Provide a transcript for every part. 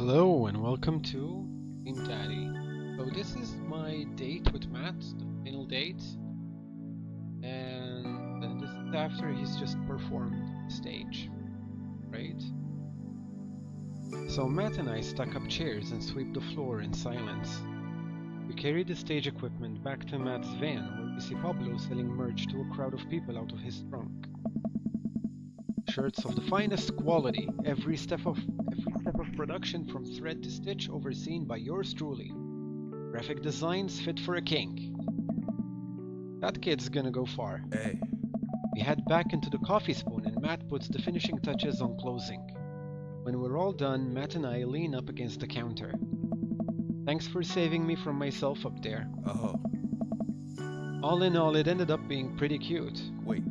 Hello and welcome to Dream Daddy. So this is my date with Matt, the final date, and this is after he's just performed stage, right? So Matt and I stack up chairs and sweep the floor in silence. We carry the stage equipment back to Matt's van, where we see Pablo selling merch to a crowd of people out of his trunk. Shirts of the finest quality, every step of production from thread to stitch overseen by yours truly. Graphic designs fit for a king. That kid's gonna go far. Hey. We head back into the coffee spoon and Matt puts the finishing touches on closing. When we're all done, Matt and I lean up against the counter. Thanks for saving me from myself up there. Oh. All in all, it ended up being pretty cute. Wait.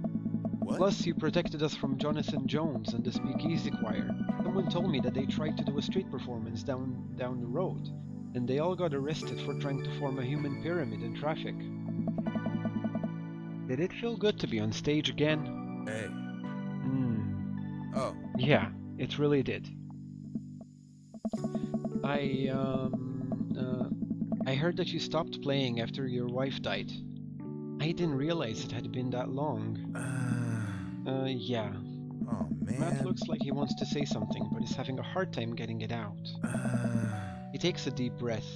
What? Plus, you protected us from Jonathan Jones and the Speakeasy Choir. Someone told me that they tried to do a street performance down the road, and they all got arrested for trying to form a human pyramid in traffic. Did it feel good to be on stage again? Hey. Oh. Yeah, it really did. I heard that you stopped playing after your wife died. I didn't realize it had been that long. Yeah. Oh, man. Matt looks like he wants to say something, but is having a hard time getting it out. He takes a deep breath.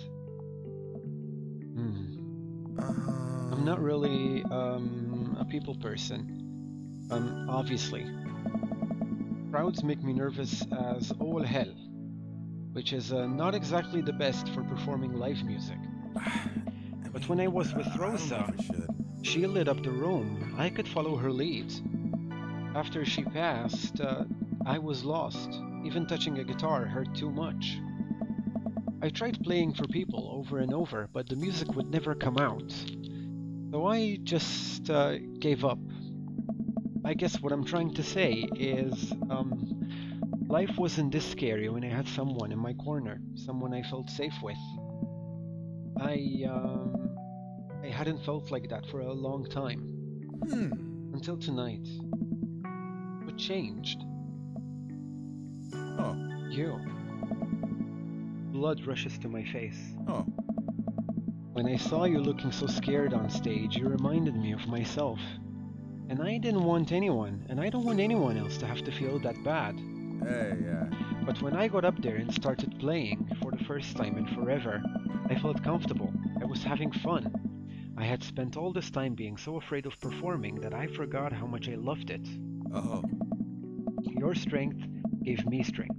I'm not really, a people person. Obviously. Crowds make me nervous as all hell, which is not exactly the best for performing live music. But when I was with Rosa, she lit up the room. I could follow her lead. After she passed, I was lost. Even touching a guitar hurt too much. I tried playing for people over and over, but the music would never come out. So I just gave up. I guess what I'm trying to say is, life wasn't this scary when I had someone in my corner, someone I felt safe with. I hadn't felt like that for a long time. Until tonight. What changed? Oh. You. Blood rushes to my face. Oh. When I saw you looking so scared on stage, you reminded me of myself. And I didn't want anyone, and I don't want anyone else to have to feel that bad. Hey, yeah. But when I got up there and started playing, for the first time in forever, I felt comfortable. I was having fun. I had spent all this time being so afraid of performing that I forgot how much I loved it. Oh. Your strength gave me strength.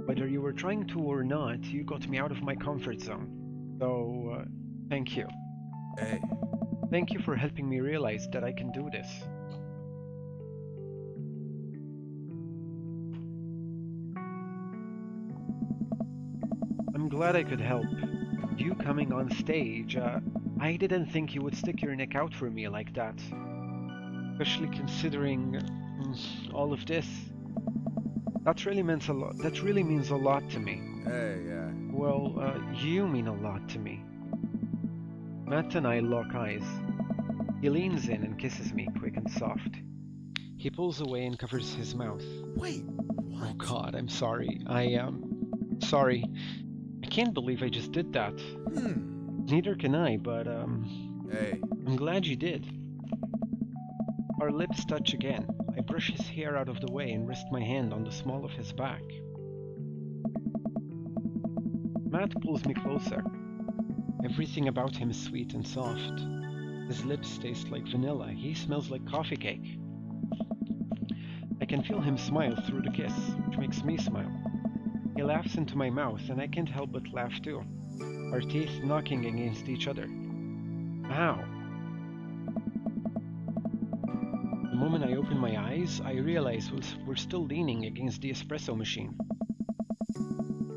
Whether you were trying to or not, you got me out of my comfort zone. So, thank you. Hey. Thank you for helping me realize that I can do this. I'm glad I could help. You coming on stage, I didn't think you would stick your neck out for me like that. Especially considering all of this. That really means a lot to me. Hey, yeah. Well, you mean a lot to me. Matt and I lock eyes. He leans in and kisses me, quick and soft. He pulls away and covers his mouth. Wait, what? Oh God, I'm sorry. Sorry. I can't believe I just did that. Neither can I, but, Hey. I'm glad you did. Our lips touch again. I brush his hair out of the way and rest my hand on the small of his back. Matt pulls me closer. Everything about him is sweet and soft. His lips taste like vanilla. He smells like coffee cake. I can feel him smile through the kiss, which makes me smile. He laughs into my mouth, and I can't help but laugh too. Our teeth knocking against each other. Ow! The moment I open my eyes, I realize we're still leaning against the espresso machine.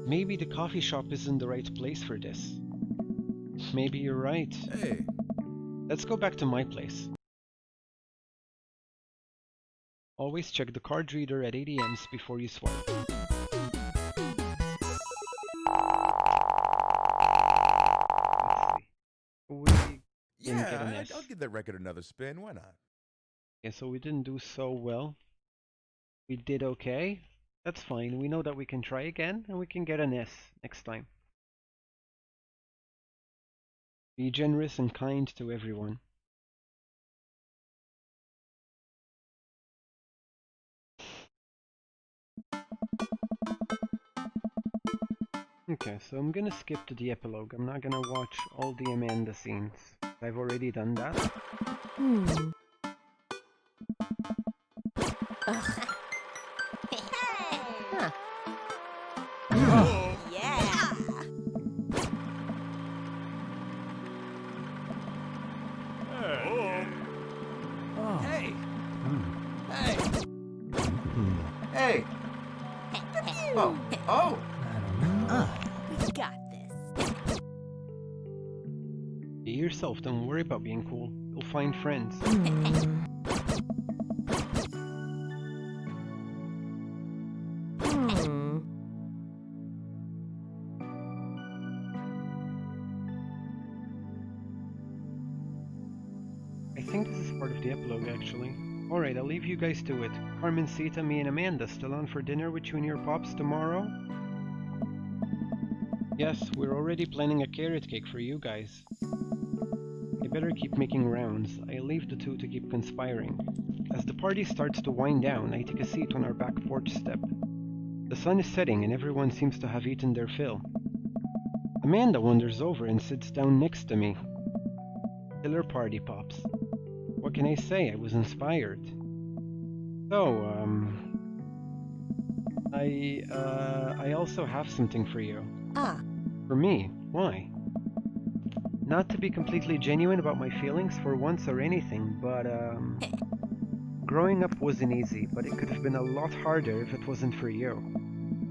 Maybe the coffee shop isn't the right place for this. Maybe you're right. Hey. Let's go back to my place. Always check the card reader at ATMs before you swipe. Let's see. We didn't get an Yeah, S. I'll give that record another spin. Why not? Okay, so we didn't do so well. We did okay. That's fine. We know that we can try again, and we can get an S next time. Be generous and kind to everyone. Okay, so I'm gonna skip to the epilogue. I'm not gonna watch all the Amanda scenes. I've already done that. Hmm. Huh. Yeah. Hey! Hmm. Hey! Hmm. Hey! Oh! Oh! We got this. Be yourself, don't worry about being cool. You'll find friends. Hmm. I think this is part of the epilogue, actually. Alright, I'll leave you guys to it. Carmencita, me and Amanda still on for dinner with you and your pops tomorrow? Yes, we're already planning a carrot cake for you guys. I better keep making rounds. I leave the two to keep conspiring. As the party starts to wind down, I take a seat on our back porch step. The sun is setting and everyone seems to have eaten their fill. Amanda wanders over and sits down next to me. Killer party, Pops. What can I say? I was inspired. So, I also have something for you. Ah. For me? Why? Not to be completely genuine about my feelings for once or anything, but, growing up wasn't easy, but it could have been a lot harder if it wasn't for you.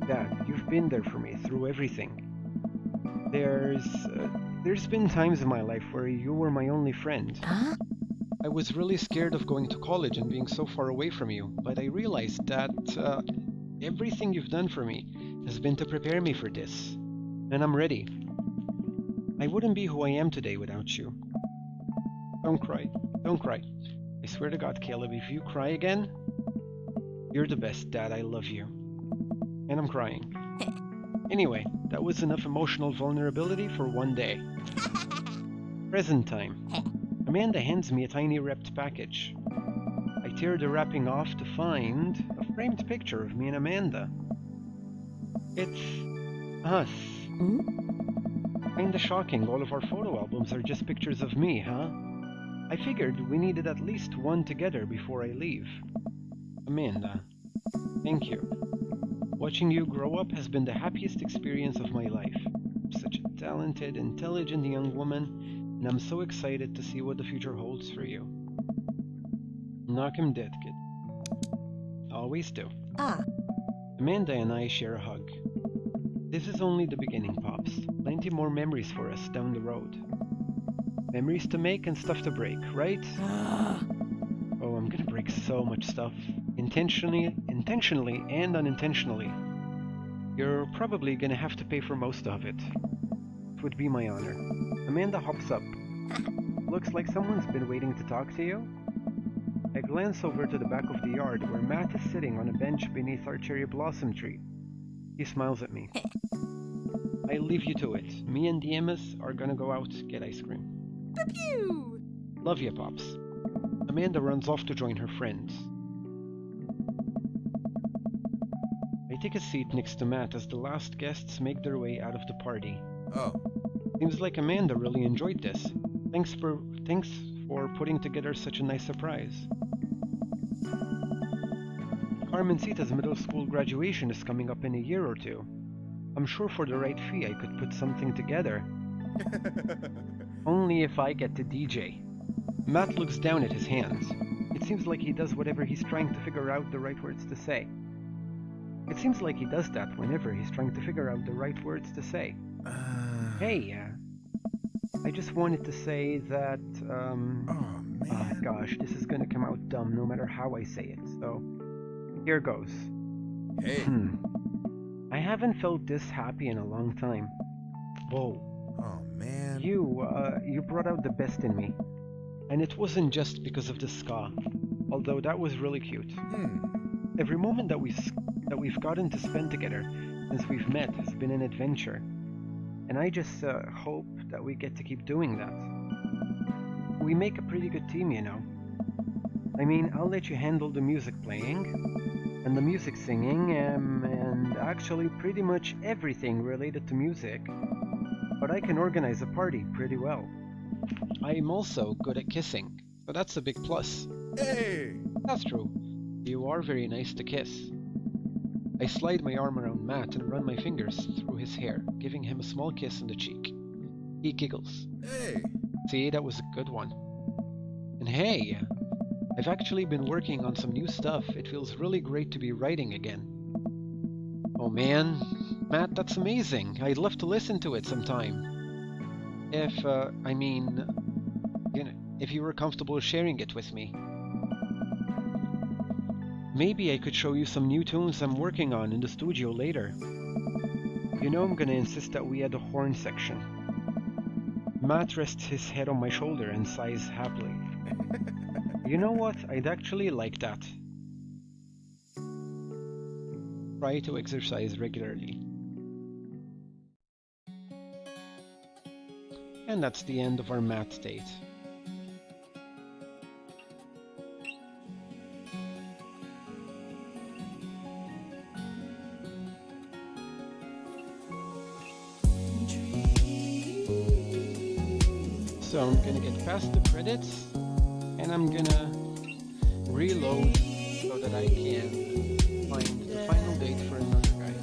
Dad, you've been there for me through everything. There's been times in my life where you were my only friend. Huh? I was really scared of going to college and being so far away from you, but I realized that everything you've done for me has been to prepare me for this. And I'm ready. I wouldn't be who I am today without you. Don't cry. Don't cry. I swear to God, Caleb, if you cry again, you're the best, Dad. I love you. And I'm crying. Anyway, that was enough emotional vulnerability for one day. Present time. Amanda hands me a tiny wrapped package. I tear the wrapping off to find a framed picture of me and Amanda. It's us. Hmm? Kinda shocking, all of our photo albums are just pictures of me, huh? I figured we needed at least one together before I leave. Amanda, thank you. Watching you grow up has been the happiest experience of my life. Such a talented, intelligent young woman, and I'm so excited to see what the future holds for you. Knock him dead, kid. Always do. Ah. Amanda and I share a hug. This is only the beginning, Pops. Plenty more memories for us down the road. Memories to make and stuff to break, right? Oh, I'm gonna break so much stuff. Intentionally and unintentionally. You're probably gonna have to pay for most of it. It would be my honor. Amanda hops up. Looks like someone's been waiting to talk to you. I glance over to the back of the yard where Matt is sitting on a bench beneath our cherry blossom tree. He smiles at me. I leave you to it. Me and the Emmas are gonna go out get ice cream. Pew! Love ya, Pops. Amanda runs off to join her friends. I take a seat next to Matt as the last guests make their way out of the party. Oh, Seems like Amanda really enjoyed this. Thanks for putting together such a nice surprise. Carmencita's middle school graduation is coming up in a year or two. I'm sure for the right fee I could put something together. Only if I get to DJ. Matt looks down at his hands. It seems like he does whatever he's trying to figure out the right words to say. It seems like he does that whenever he's trying to figure out the right words to say. Hey, I just wanted to say that, oh man. gosh, this is gonna come out dumb no matter how I say it, so here goes. Hey. I haven't felt this happy in a long time. Whoa. Oh man. You brought out the best in me. And it wasn't just because of the ska, although that was really cute. Every moment that we that we've gotten to spend together since we've met has been an adventure. And I just hope that we get to keep doing that. We make a pretty good team, you know. I mean, I'll let you handle the music playing, and the music singing, and actually pretty much everything related to music. But I can organize a party pretty well. I'm also good at kissing, so that's a big plus. Hey! That's true. You are very nice to kiss. I slide my arm around Matt and run my fingers through his hair, giving him a small kiss on the cheek. He giggles. Hey! See, that was a good one. And hey, I've actually been working on some new stuff. It feels really great to be writing again. Oh man, Matt, that's amazing. I'd love to listen to it sometime. If, I mean, you know, if you were comfortable sharing it with me. Maybe I could show you some new tunes I'm working on in the studio later. You know I'm gonna insist that we add a horn section. Matt rests his head on my shoulder and sighs happily. You know what? I'd actually like that. Try to exercise regularly. And that's the end of our Matt date. So I'm gonna get past the credits, and I'm gonna reload so that I can find the final date for another guy.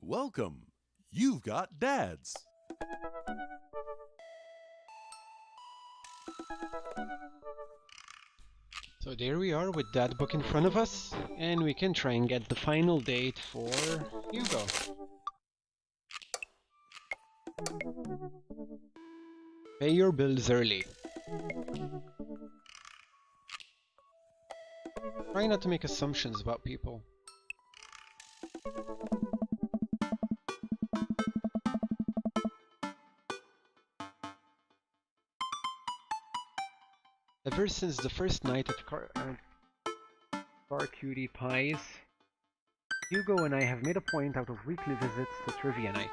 Welcome. You've got dads. So there we are with that book in front of us, and we can try and get the final date for Hugo. Pay your bills early. Try not to make assumptions about people. Ever since the first night at Car Cutie Pies, Hugo and I have made a point out of weekly visits to trivia night.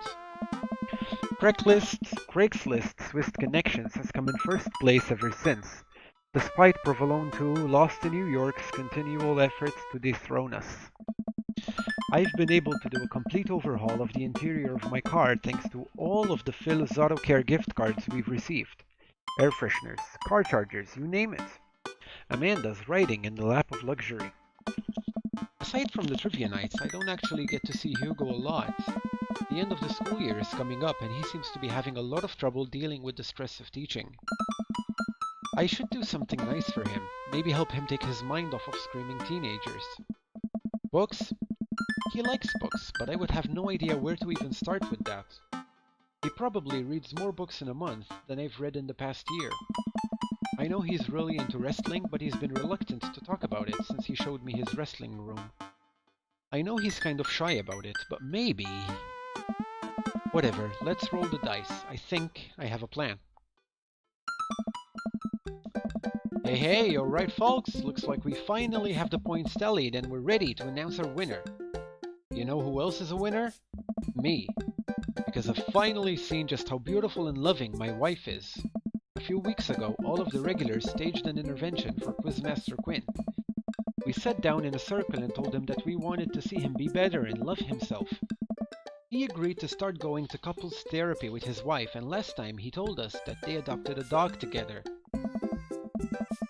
Craigslist Swiss Connections has come in first place ever since, despite Provolone 2 Lost in New York's continual efforts to dethrone us. I've been able to do a complete overhaul of the interior of my car thanks to all of the Phil's Auto Care gift cards we've received. Air fresheners, car chargers, you name it. Amanda's riding in the lap of luxury. Aside from the trivia nights, I don't actually get to see Hugo a lot. The end of the school year is coming up and he seems to be having a lot of trouble dealing with the stress of teaching. I should do something nice for him, maybe help him take his mind off of screaming teenagers. Books? He likes books, but I would have no idea where to even start with that. He probably reads more books in a month than I've read in the past year. I know he's really into wrestling, but he's been reluctant to talk about it since he showed me his wrestling room. I know he's kind of shy about it, but maybe... Whatever, let's roll the dice. I think I have a plan. Hey, alright folks, looks like we finally have the points tallied and we're ready to announce our winner. You know who else is a winner? Me. Because I've finally seen just how beautiful and loving my wife is. A few weeks ago, all of the regulars staged an intervention for Quizmaster Quinn. We sat down in a circle and told him that we wanted to see him be better and love himself. He agreed to start going to couples therapy with his wife, and last time he told us that they adopted a dog together.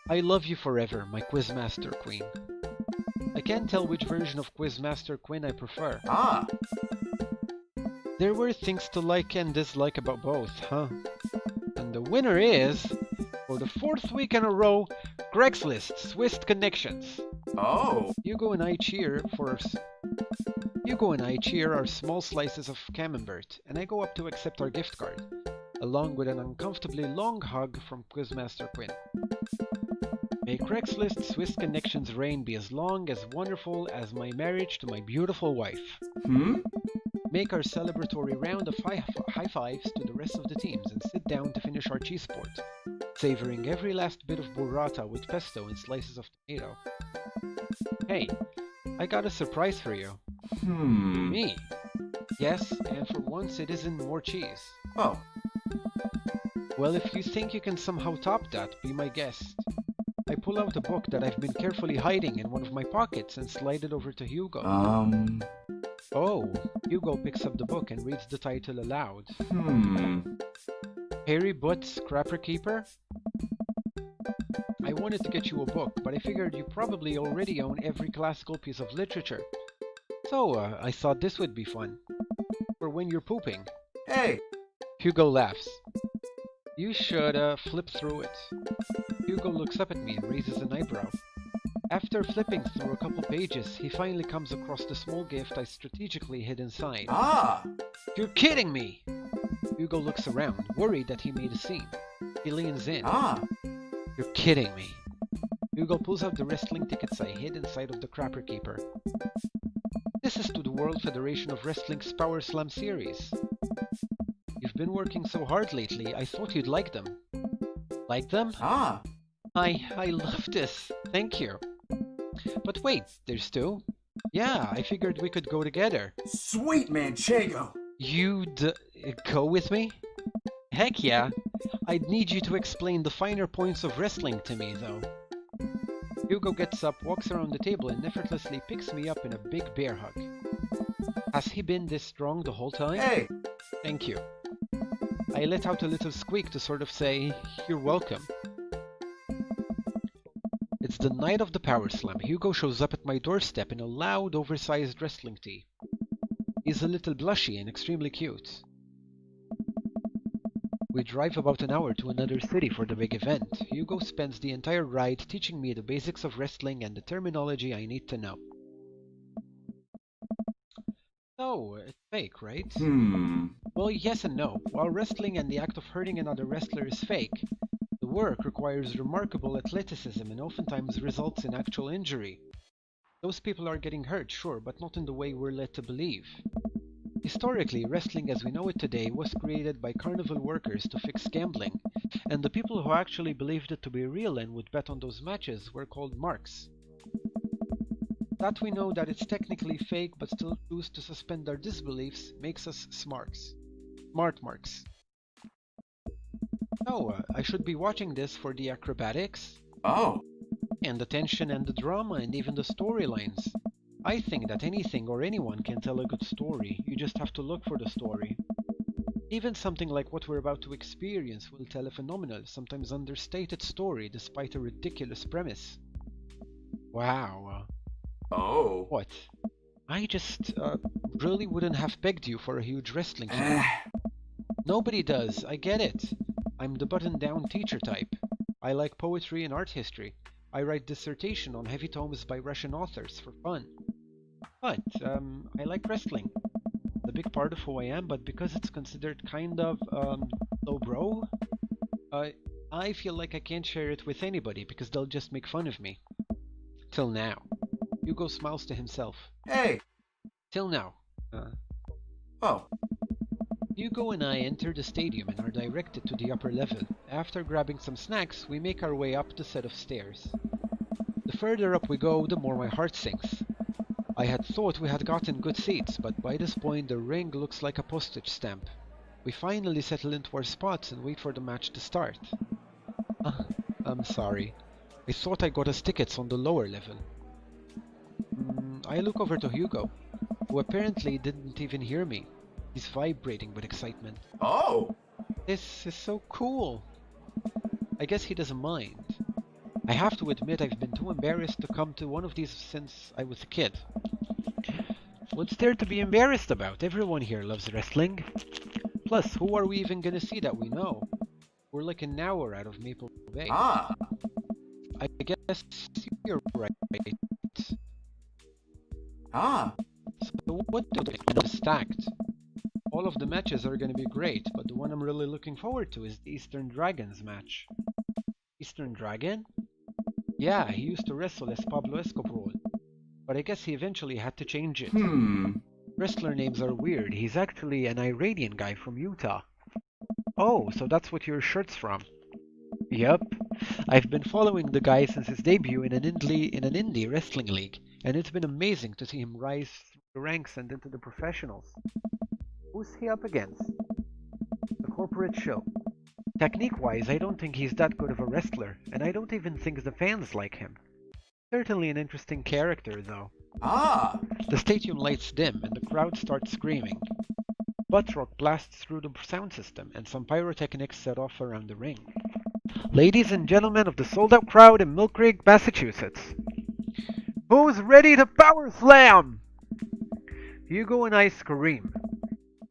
I love you forever, my Quizmaster Queen. I can't tell which version of Quizmaster Quinn I prefer. Ah. There were things to like and dislike about both, huh? And the winner is, for the 4th week in a row, Craigslist Swiss Connections. Oh. Hugo and I cheer our small slices of camembert, and I go up to accept our gift card, along with an uncomfortably long hug from Quizmaster Quinn. May Craigslist Swiss Connections' reign be as long as wonderful as my marriage to my beautiful wife. Make our celebratory round of high fives to the rest of the teams and sit down to finish our cheese sport, savoring every last bit of burrata with pesto and slices of tomato. Hey, I got a surprise for you. Me? Yes, and for once it isn't more cheese. Oh. Well, if you think you can somehow top that, be my guest. I pull out a book that I've been carefully hiding in one of my pockets and slide it over to Hugo. Oh, Hugo picks up the book and reads the title aloud. Harry Butt's Crapper Keeper? I wanted to get you a book, but I figured you probably already own every classical piece of literature. So, I thought this would be fun. For when you're pooping. Hey. Hugo laughs. You should, flip through it. Hugo looks up at me and raises an eyebrow. After flipping through a couple pages, he finally comes across the small gift I strategically hid inside. Ah. You're kidding me! Hugo looks around, worried that he made a scene. He leans in. Ah. You're kidding me. Hugo pulls out the wrestling tickets I hid inside of the Crapper Keeper. This is to the World Federation of Wrestling's Power Slam series. You've been working so hard lately, I thought you'd like them. Like them? Ah. I love this. Thank you. But wait, there's two? Yeah, I figured we could go together. Sweet Manchego. You'd go with me? Heck yeah. I'd need you to explain the finer points of wrestling to me, though. Hugo gets up, walks around the table, and effortlessly picks me up in a big bear hug. Has he been this strong the whole time? Hey. Thank you. I let out a little squeak to sort of say, you're welcome. It's the night of the Power Slam. Hugo shows up at my doorstep in a loud, oversized wrestling tee. He's a little blushy and extremely cute. We drive about an hour to another city for the big event. Hugo spends the entire ride teaching me the basics of wrestling and the terminology I need to know. So, it's fake, right? Well, yes and no. While wrestling and the act of hurting another wrestler is fake, the work requires remarkable athleticism and oftentimes results in actual injury. Those people are getting hurt, sure, but not in the way we're led to believe. Historically, wrestling as we know it today was created by carnival workers to fix gambling, and the people who actually believed it to be real and would bet on those matches were called marks. That we know that it's technically fake but still choose to suspend our disbeliefs makes us smarts. Smart marks. So, I should be watching this for the acrobatics, Oh. and the tension and the drama and even the storylines. I think that anything or anyone can tell a good story, you just have to look for the story. Even something like what we're about to experience will tell a phenomenal, sometimes understated story despite a ridiculous premise. Wow. Oh. What? I just, really wouldn't have pegged you for a huge wrestling fan. Nobody does, I get it. I'm the button-down teacher type. I like poetry and art history. I write dissertation on heavy tomes by Russian authors for fun. But, I like wrestling. It's a big part of who I am, but because it's considered kind of, lowbrow, I feel like I can't share it with anybody because they'll just make fun of me. Till now. Hugo smiles to himself. Hey. Till now. Oh. Hugo and I enter the stadium and are directed to the upper level. After grabbing some snacks, we make our way up the set of stairs. The further up we go, the more my heart sinks. I had thought we had gotten good seats, but by this point the ring looks like a postage stamp. We finally settle into our spots and wait for the match to start. I'm sorry. I thought I got us tickets on the lower level. I look over to Hugo, who apparently didn't even hear me. He's vibrating with excitement. Oh. This is so cool. I guess he doesn't mind. I have to admit I've been too embarrassed to come to one of these since I was a kid. What's there to be embarrassed about? Everyone here loves wrestling. Plus, who are we even gonna see that we know? We're like an hour out of Maple Bay. Ah. I guess you're right. Ah. So what do they stacked? All of the matches are gonna be great, but the one I'm really looking forward to is the Eastern Dragons match. Eastern Dragon? Yeah, he used to wrestle as Pablo Escobar, but I guess he eventually had to change it. Wrestler names are weird. He's actually an Iranian guy from Utah. Oh, so that's what your shirt's from. Yep. I've been following the guy since his debut in an indie wrestling league, and it's been amazing to see him rise through the ranks and into the professionals. Who's he up against? The Corporate Show. Technique-wise, I don't think he's that good of a wrestler, and I don't even think the fans like him. Certainly an interesting character, though. Ah. The stadium lights dim, and the crowd starts screaming. Buttrock blasts through the sound system, and some pyrotechnics set off around the ring. Ladies and gentlemen of the sold-out crowd in Mill Creek, Massachusetts, who's ready to power slam? Hugo and I scream.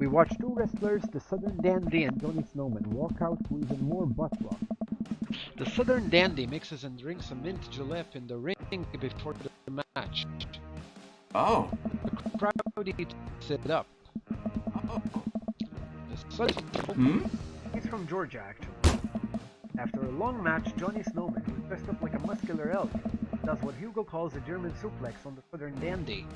We watch two wrestlers, the Southern Dandy and Johnny Snowman, walk out to even more buttrock. The Southern Dandy mixes and drinks a mint julep in the ring before the match. Oh. The crowd eats it up. Oh. The Southern... He's from Georgia, actually. After a long match, Johnny Snowman, who's dressed up like a muscular elk, does what Hugo calls a German suplex on the Southern Dandy.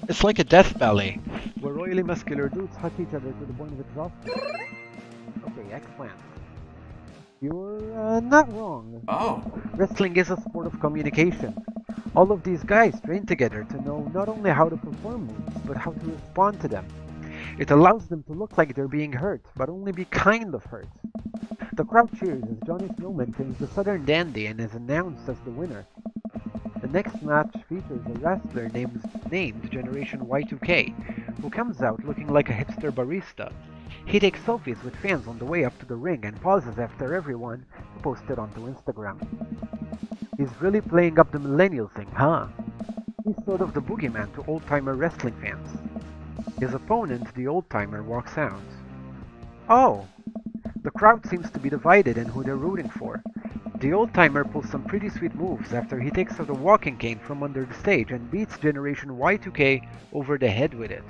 It's like a death ballet, where oily muscular dudes hug each other to the point of exhaustion. Okay, eggplant. You're not wrong. Oh. Wrestling is a sport of communication. All of these guys train together to know not only how to perform moves, but how to respond to them. It allows them to look like they're being hurt, but only be kind of hurt. The crowd cheers as Johnny Snowman pins the Southern Dandy and is announced as the winner. The next match features a wrestler named Generation Y2K, who comes out looking like a hipster barista. He takes selfies with fans on the way up to the ring and pauses after everyone to post it onto Instagram. He's really playing up the millennial thing, huh? He's sort of the boogeyman to old-timer wrestling fans. His opponent, the old-timer, walks out. Oh! The crowd seems to be divided in who they're rooting for. The old-timer pulls some pretty sweet moves after he takes out a walking cane from under the stage and beats Generation Y2K over the head with it.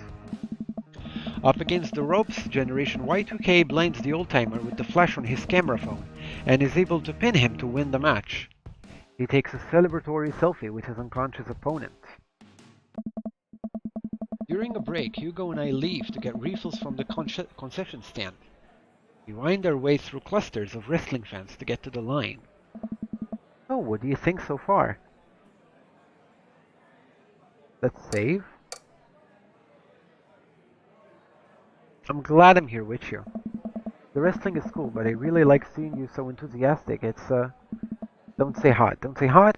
Up against the ropes, Generation Y2K blinds the old-timer with the flash on his camera phone and is able to pin him to win the match. He takes a celebratory selfie with his unconscious opponent. During a break, Hugo and I leave to get refills from the concession stand. We wind our way through clusters of wrestling fans to get to the line. Oh, what do you think so far? Let's save. I'm glad I'm here with you. The wrestling is cool, but I really like seeing you so enthusiastic. It's, don't say hot. Don't say hot.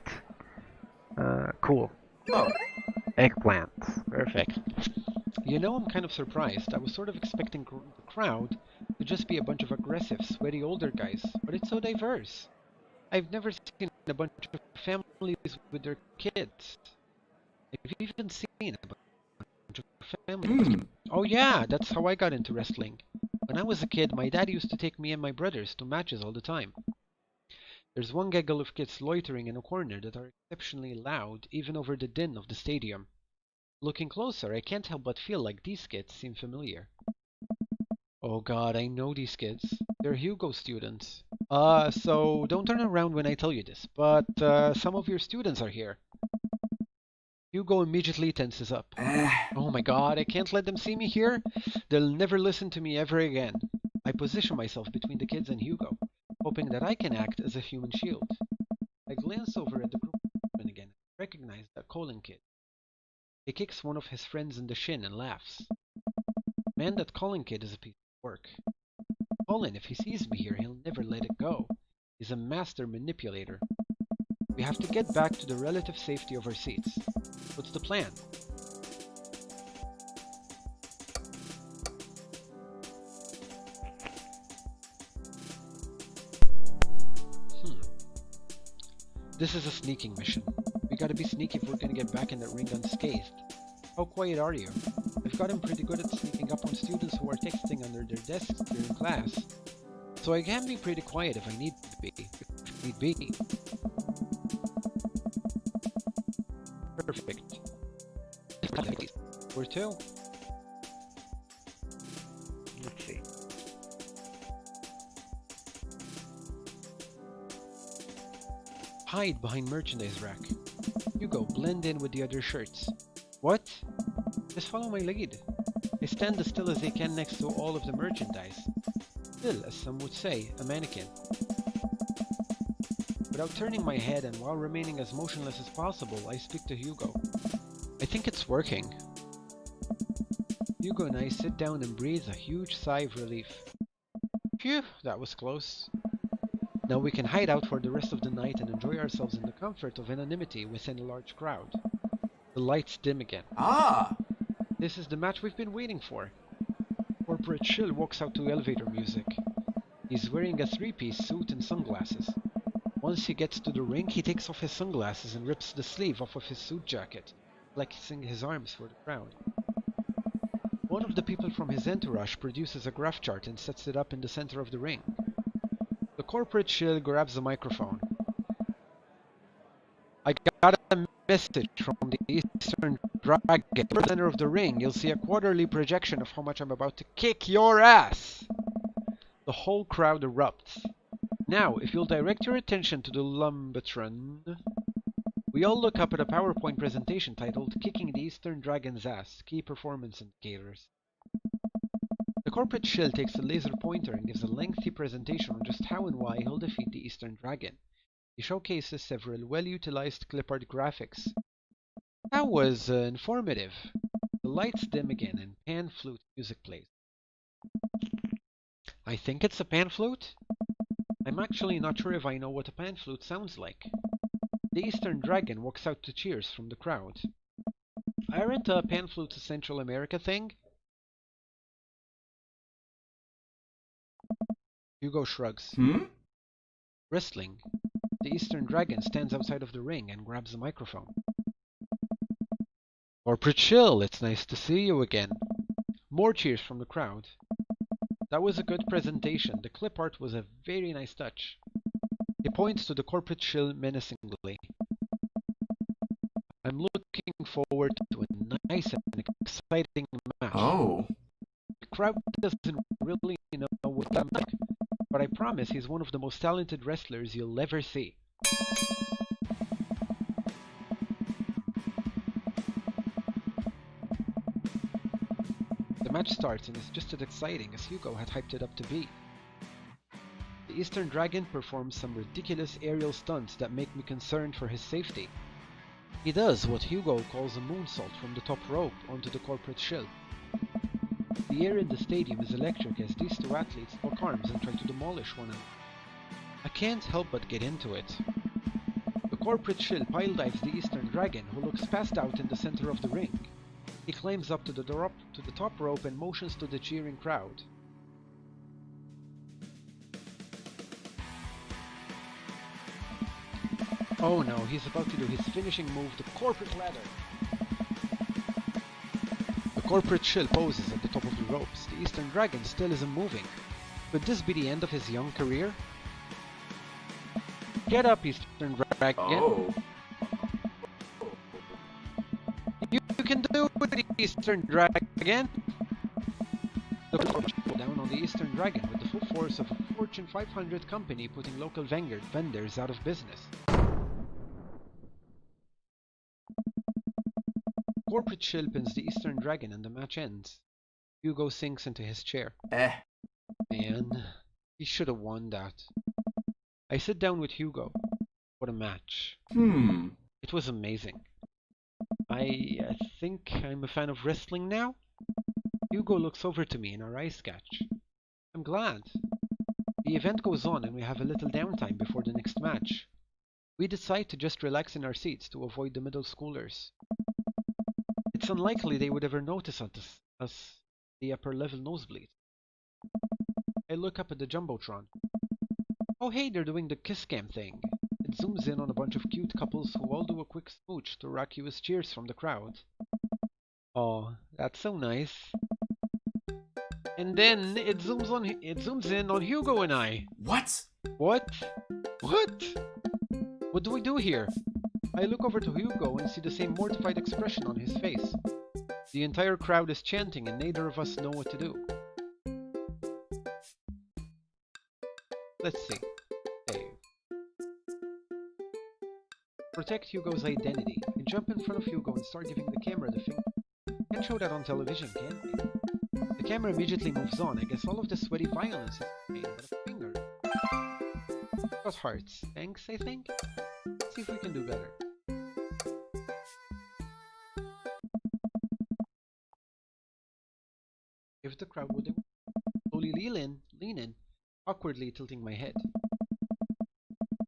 Cool. Oh. Eggplant. Perfect. You know, I'm kind of surprised. I was sort of expecting the crowd to just be a bunch of aggressive, sweaty older guys, but it's so diverse. I've never seen a bunch of families with their kids. I've even seen a bunch of families. Oh yeah, that's how I got into wrestling. When I was a kid, my dad used to take me and my brothers to matches all the time. There's one gaggle of kids loitering in a corner that are exceptionally loud, even over the din of the stadium. Looking closer, I can't help but feel like these kids seem familiar. Oh god, I know these kids. They're Hugo students. So don't turn around when I tell you this, but some of your students are here. Hugo immediately tenses up. Eh. Oh my god, I can't let them see me here. They'll never listen to me ever again. I position myself between the kids and Hugo, hoping that I can act as a human shield. I glance over at the group and again recognize that Colin kid. He kicks one of his friends in the shin and laughs. Man, that Colin kid is a piece of work. Colin, if he sees me here, he'll never let it go. He's a master manipulator. We have to get back to the relative safety of our seats. What's the plan? This is a sneaking mission. We gotta be sneaky if we're gonna get back in that ring unscathed. How quiet are you? I've gotten pretty good at sneaking up on students who are texting under their desks during class. So I can be pretty quiet if I need to be. If need be. Perfect. Where to? Let's see. Hide behind merchandise rack. Hugo, blend in with the other shirts. What? Just follow my lead. I stand as still as they can next to all of the merchandise. Still, as some would say, a mannequin. Without turning my head and while remaining as motionless as possible, I speak to Hugo. I think it's working. Hugo and I sit down and breathe a huge sigh of relief. Phew, that was close. Now we can hide out for the rest of the night and enjoy ourselves in the comfort of anonymity within a large crowd. The lights dim again. Ah. This is the match we've been waiting for. Corporate Shill walks out to elevator music. He's wearing a three-piece suit and sunglasses. Once he gets to the ring, he takes off his sunglasses and rips the sleeve off of his suit jacket, flexing his arms for the crowd. One of the people from his entourage produces a graph chart and sets it up in the center of the ring. The Corporate Shill grabs the microphone. I got a message from the Eastern Dragon. In the center of the ring, you'll see a quarterly projection of how much I'm about to kick your ass! The whole crowd erupts. Now, if you'll direct your attention to the Lumbotron, we all look up at a PowerPoint presentation titled Kicking the Eastern Dragon's Ass, Key Performance Indicators. The Corporate Shill takes a laser pointer and gives a lengthy presentation on just how and why he'll defeat the Eastern Dragon. He showcases several well-utilized clipart graphics. That was informative. The lights dim again and pan flute music plays. I think it's a pan flute? I'm actually not sure if I know what a pan flute sounds like. The Eastern Dragon walks out to cheers from the crowd. Aren't pan flutes a Central America thing? Hugo shrugs. Wrestling. The Eastern Dragon stands outside of the ring and grabs the microphone. Corporate Shill, it's nice to see you again. More cheers from the crowd. That was a good presentation. The clip art was a very nice touch. He points to the Corporate Shill menacingly. I'm looking forward to a nice and exciting match. Oh. The crowd doesn't really know what I'm like, but I promise he's one of the most talented wrestlers you'll ever see. The match starts and is just as exciting as Hugo had hyped it up to be. The Eastern Dragon performs some ridiculous aerial stunts that make me concerned for his safety. He does what Hugo calls a moonsault from the top rope onto the Corporate Shill. The air in the stadium is electric as these two athletes lock arms and try to demolish one another. I can't help but get into it. The Corporate Shill pile dives the Eastern Dragon, who looks passed out in the center of the ring. He climbs up to the top rope and motions to the cheering crowd. Oh no, he's about to do his finishing move, the Corporate Ladder. The Corporate Shill poses at the top of the ropes. The Eastern Dragon still isn't moving. Could this be the end of his young career? Get up, Eastern Dragon. Oh. You can do it, Eastern Dragon! The Corporate Shill down on the Eastern Dragon with the full force of a Fortune 500 company putting local vendors out of business. Corporate Shill pins the Eastern Dragon and the match ends. Hugo sinks into his chair. Man, he should have won that. I sit down with Hugo. What a match. It was amazing. I think I'm a fan of wrestling now. Hugo looks over to me and our eyes catch. I'm glad. The event goes on and we have a little downtime before the next match. We decide to just relax in our seats to avoid the middle schoolers. It's unlikely they would ever notice us the upper level nosebleed. I look up at the Jumbotron. Oh hey, they're doing the kiss cam thing. It zooms in on a bunch of cute couples who all do a quick smooch to raucous cheers from the crowd. Oh, that's so nice. And then it zooms in on Hugo and I. What? What? What? What do we do here? I look over to Hugo and see the same mortified expression on his face. The entire crowd is chanting and neither of us know what to do. Let's see. Hey. Protect Hugo's identity. I jump in front of Hugo and start giving the camera the finger. Can't show that on television, can we? The camera immediately moves on. I guess all of the sweaty violence is pain, but a finger. Got hearts. Thanks, I think? Let's see if we can do better. If the crowd would slowly lean in, awkwardly tilting my head.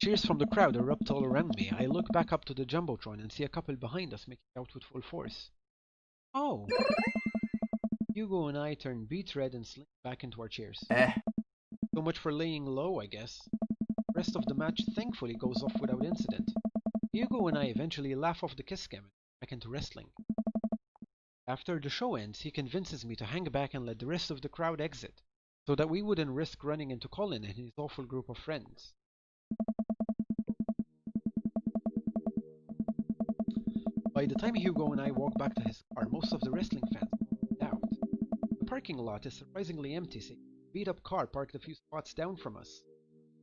Cheers from the crowd erupt all around me. I look back up to the Jumbotron and see a couple behind us making out with full force. Oh! Hugo and I turn beet red and slink back into our chairs. So much for laying low, I guess. The rest of the match thankfully goes off without incident. Hugo and I eventually laugh off the kiss cam and back into wrestling. After the show ends, he convinces me to hang back and let the rest of the crowd exit, so that we wouldn't risk running into Colin and his awful group of friends. By the time Hugo and I walk back to his car, most of the wrestling fans are out. The parking lot is surprisingly empty, so a beat-up car parked a few spots down from us.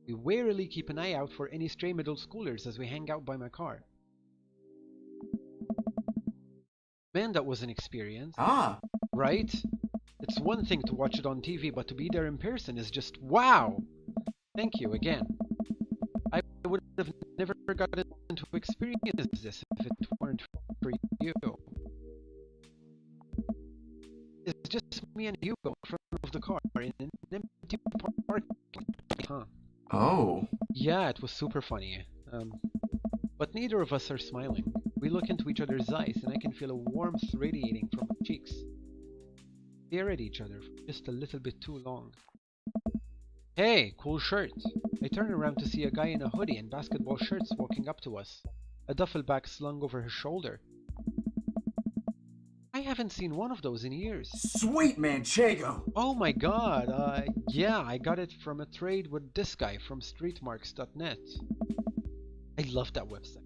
We warily keep an eye out for any stray middle schoolers as we hang out by my car. Man, that was an experience. Right? It's one thing to watch it on TV, but to be there in person is just wow! Thank you again. I would have never gotten to experience this if it weren't for you. It's just me and Hugo in front of the car in an empty parking lot. Oh. Yeah, it was super funny. But neither of us are smiling. We look into each other's eyes and I can feel a warmth radiating from our cheeks. We stare at each other for just a little bit too long. Hey, cool shirt! I turn around to see a guy in a hoodie and basketball shorts walking up to us, a duffel bag slung over his shoulder. I haven't seen one of those in years. Sweet Manchego! Oh my god, yeah, I got it from a trade with this guy from streetmarks.net. I love that website.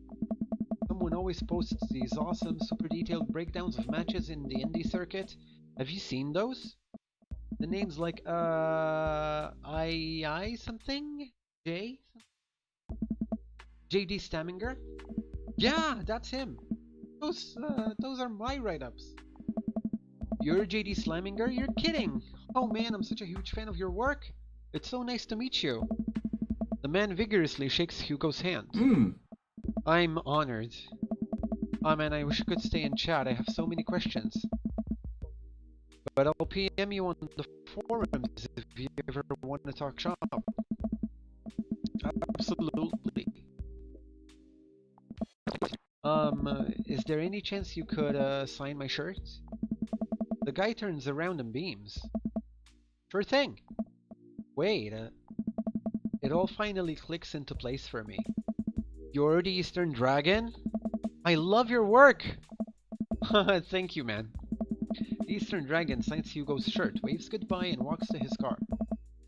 Someone always posts these awesome, super detailed breakdowns of matches in the indie circuit. Have you seen those? The names like, I something? J? JD Staminger? Yeah, that's him. Those are my write-ups. You're JD Slaminger? You're kidding! Oh man, I'm such a huge fan of your work. It's so nice to meet you. The man vigorously shakes Hugo's hand. I'm honored. Oh man, I wish I could stay and chat. I have so many questions. But I'll PM you on the forums if you ever want to talk shop. Absolutely. Is there any chance you could sign my shirt? The guy turns around and beams. Sure thing. Wait, it all finally clicks into place for me. You're the Eastern Dragon? I love your work! Thank you, man. The Eastern Dragon signs Hugo's shirt, waves goodbye, and walks to his car.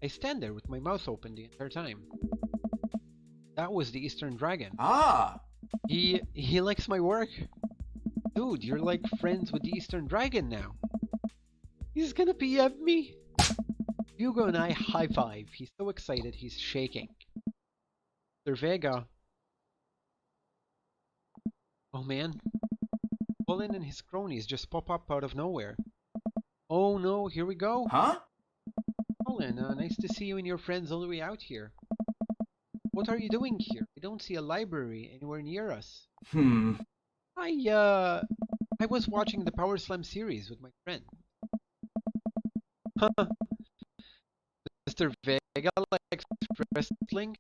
I stand there with my mouth open the entire time. That was the Eastern Dragon. He likes my work. Dude, you're like friends with the Eastern Dragon now. He's gonna PM me. Hugo and I high five. He's so excited he's shaking. Sir Vega. Oh man. Colin and his cronies just pop up out of nowhere. Oh no, here we go. Huh? Colin, nice to see you and your friends all the way out here. What are you doing here? I don't see a library anywhere near us. I was watching the Power Slam series with my friend. Huh. Mr. Vega likes wrestling?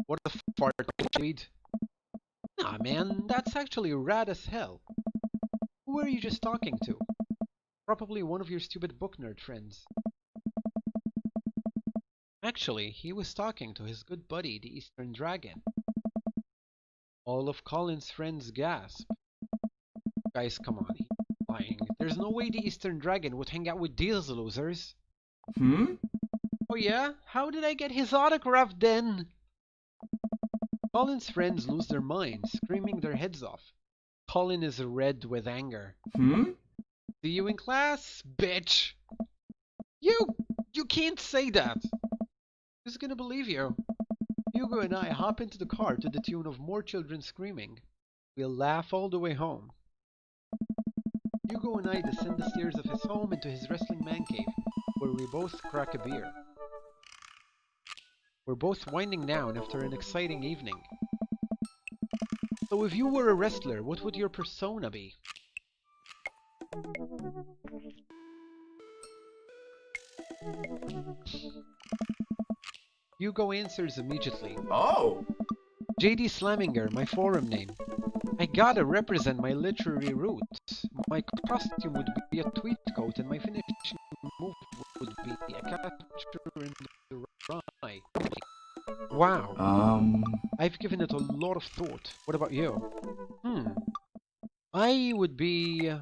What a fart read. Nah, man, that's actually rad as hell. Who were you just talking to? Probably one of your stupid book nerd friends. Actually, he was talking to his good buddy, the Eastern Dragon. All of Colin's friends gasp. Guys, come on, he's lying. There's no way the Eastern Dragon would hang out with these losers. Oh yeah? How did I get his autograph then? Colin's friends lose their minds, screaming their heads off. Colin is red with anger. See you in class, bitch! You can't say that! Who's gonna believe you? Hugo and I hop into the car to the tune of more children screaming. We'll laugh all the way home. Hugo and I descend the stairs of his home into his wrestling man cave, where we both crack a beer. We're both winding down after an exciting evening. So if you were a wrestler, what would your persona be? Hugo answers immediately. Oh! JD Slaminger, my forum name. I gotta represent my literary roots. My costume would be a tweed coat and my finishing move would be a capture in the rye. Wow. I've given it a lot of thought. What about you? I would be...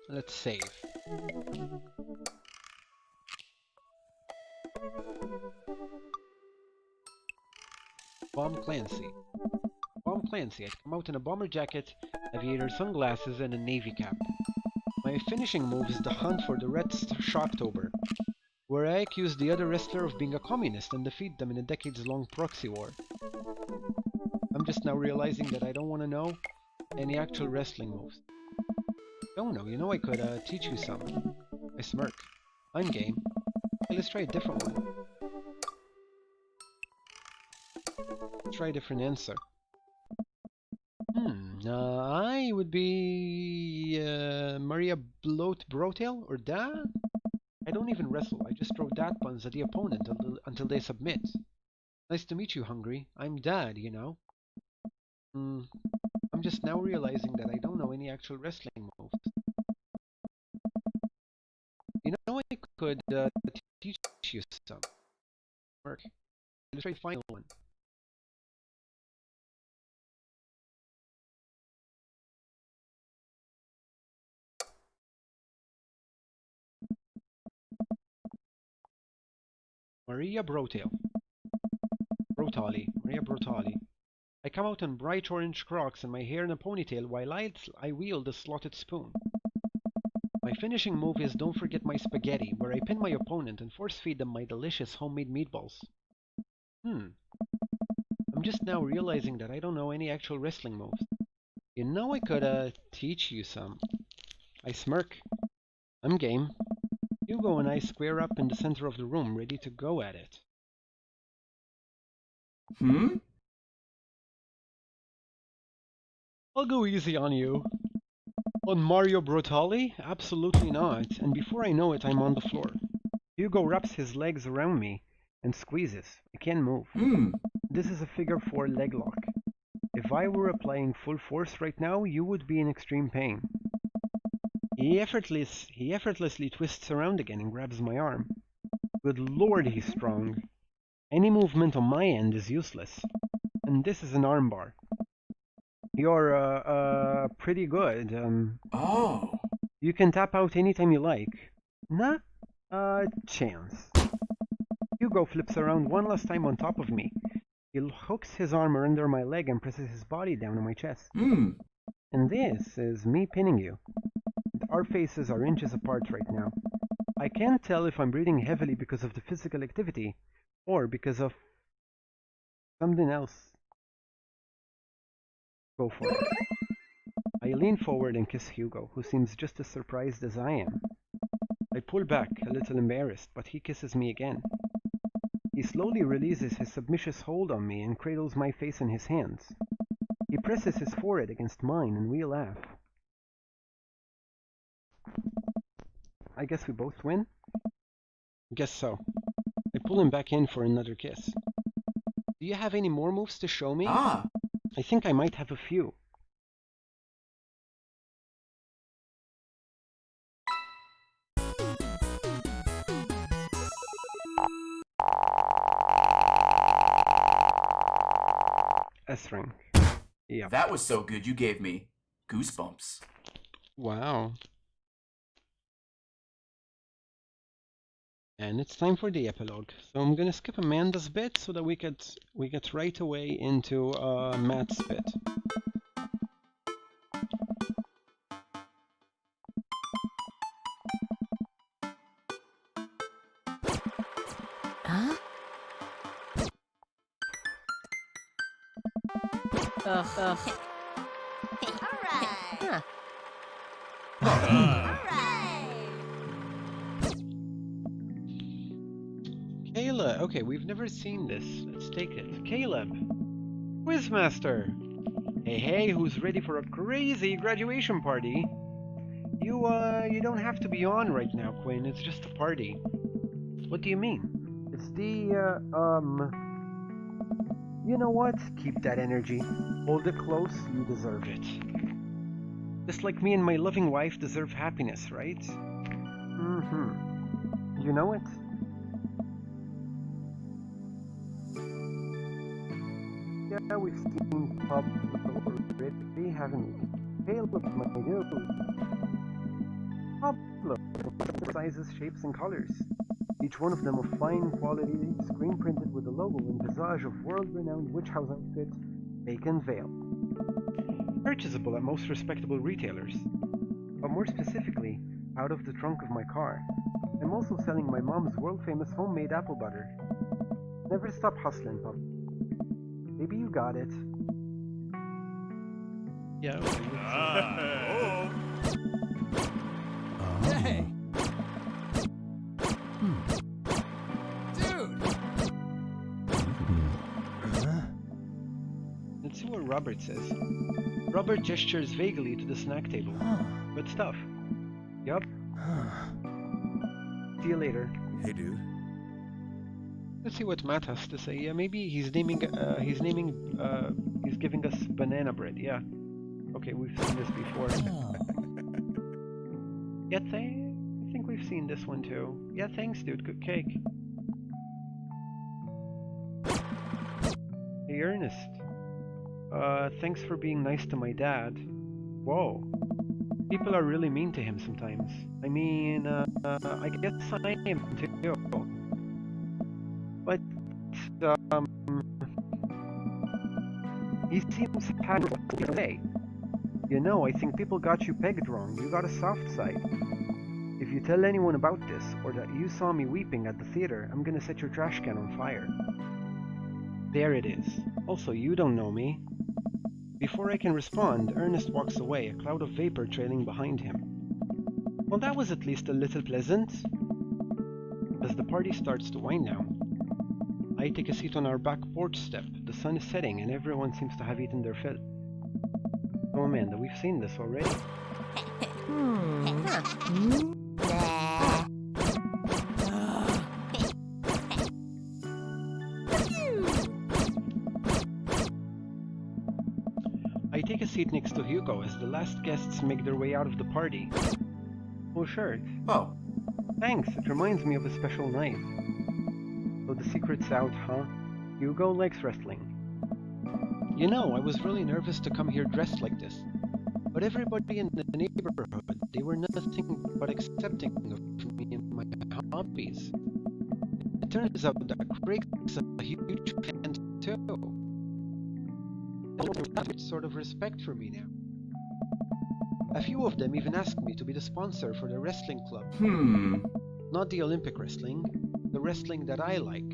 Let's save. Bomb Clancy. Bomb Clancy. I'd come out in a bomber jacket, aviator sunglasses, and a navy cap. My finishing move is the hunt for the Red Shocktober, where I accuse the other wrestler of being a communist and defeat them in a decades-long proxy war. I'm just now realizing that I don't want to know any actual wrestling moves. Don't know, you know I could teach you some. I smirk. I'm game. Okay, let's try a different one. Let's try a different answer. I would be Maria Brotail or Da? I don't even wrestle, I just throw dad puns at the opponent until they submit. Nice to meet you, Hungry. I'm Dad, you know. I'm just now realizing that I don't know any actual wrestling moves. You know, I could teach you some. Work. Let's try the final one. Maria Brotail. Maria Brutali. I come out in bright orange Crocs and my hair in a ponytail while I wield a slotted spoon. My finishing move is Don't Forget My Spaghetti, where I pin my opponent and force feed them my delicious homemade meatballs. I'm just now realizing that I don't know any actual wrestling moves. You know I could teach you some. I smirk. I'm game. Hugo and I square up in the center of the room, ready to go at it. I'll go easy on you. On Mario Brutali? Absolutely not. And before I know it, I'm on the floor. Hugo wraps his legs around me and squeezes. I can't move. This is a figure 4 leg lock. If I were applying full force right now, you would be in extreme pain. He effortlessly twists around again and grabs my arm. Good lord, he's strong. Any movement on my end is useless. And this is an armbar. You're, pretty good. Oh. You can tap out anytime you like. Not a chance. Hugo flips around one last time on top of me. He hooks his arm under my leg and presses his body down on my chest. And this is me pinning you. Our faces are inches apart right now. I can't tell if I'm breathing heavily because of the physical activity or because of something else. Go for it. I lean forward and kiss Hugo, who seems just as surprised as I am. I pull back, a little embarrassed, but he kisses me again. He slowly releases his submissive hold on me and cradles my face in his hands. He presses his forehead against mine and we laugh. I guess we both win? Guess so. I pull him back in for another kiss. Do you have any more moves to show me? Ah, I think I might have a few. S rank. Yeah. that was so good you gave me goosebumps. Wow. And it's time for the epilogue. So I'm gonna skip Amanda's bit so that we get right away into Matt's bit. Huh? Ugh. Alright. Huh. Alright. Kayla, okay, we've never seen this. Let's take it. Caleb, Quizmaster. Hey, who's ready for a crazy graduation party? You don't have to be on right now, Quinn. It's just a party. What do you mean? It's the, You know what? Keep that energy. Hold it close. You deserve it. Just like me and my loving wife deserve happiness, right? Mm-hmm. You know it? Yeah, we've seen Pablo already, haven't we? Caleb, my dude. Pablo, sizes, shapes, and colors. Each one of them of fine quality, screen printed with the logo and visage of world-renowned witch house outfit, Bacon Vale. Purchasable at most respectable retailers. But more specifically, out of the trunk of my car. I'm also selling my mom's world-famous homemade apple butter. Never stop hustling, Pablo. Maybe you got it. Yeah. Hey. Dude! Let's see what Robert says. Robert gestures vaguely to the snack table. Good stuff. Yup. See you later. Hey, dude. Let's see what Matt has to say. Yeah, maybe he's giving us banana bread. Yeah. Okay, we've seen this before. Yeah, I think we've seen this one too. Yeah, thanks, dude. Good cake. Hey, Ernest. Thanks for being nice to my dad. Whoa. People are really mean to him sometimes. I mean, I guess I am too. But, he seems happy today. You know, I think people got you pegged wrong. You got a soft side. If you tell anyone about this, or that you saw me weeping at the theater, I'm gonna set your trash can on fire. There it is. Also, you don't know me. Before I can respond, Ernest walks away, a cloud of vapor trailing behind him. Well, that was at least a little pleasant. As the party starts to wind down, I take a seat on our back porch step. The sun is setting and everyone seems to have eaten their fill. Oh, Amanda, we've seen this already. I take a seat next to Hugo as the last guests make their way out of the party. Oh, shirt. Oh, Thanks, it reminds me of a special night. So the secret's out, huh? Hugo likes wrestling. You know, I was really nervous to come here dressed like this. But everybody in the neighborhood, they were nothing but accepting of me and my hobbies. It turns out that Craig's a huge fan too. There's sort of respect for me now. A few of them even asked me to be the sponsor for the wrestling club. Not the Olympic wrestling, the wrestling that I like.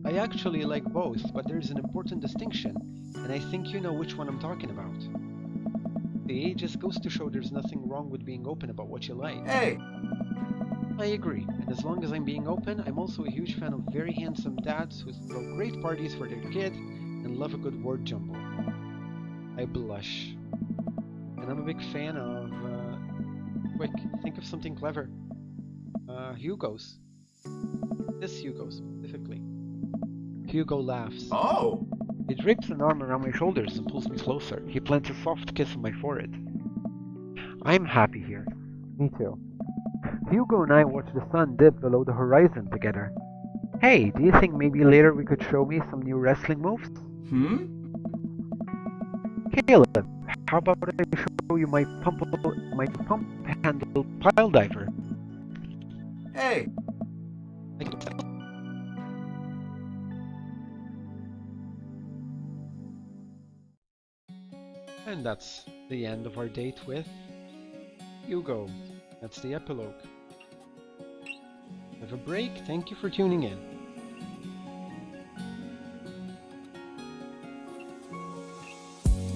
I actually like both, but there's an important distinction, and I think you know which one I'm talking about. See, it just goes to show there's nothing wrong with being open about what you like. Hey! I agree, and as long as I'm being open, I'm also a huge fan of very handsome dads who throw great parties for their kid and love a good word jumble. I blush. And I'm a big fan of, quick, think of something clever. Hugo's. This Hugo specifically. Hugo laughs. Oh! He drapes an arm around my shoulders and pulls me closer. He plants a soft kiss on my forehead. I'm happy here. Me too. Hugo and I watch the sun dip below the horizon together. Hey, do you think maybe later we could show me some new wrestling moves? Caleb, how about I show you my pump handle pile diver? Hey! And that's the end of our date with Hugo. That's the epilogue. Have a break. Thank you for tuning in.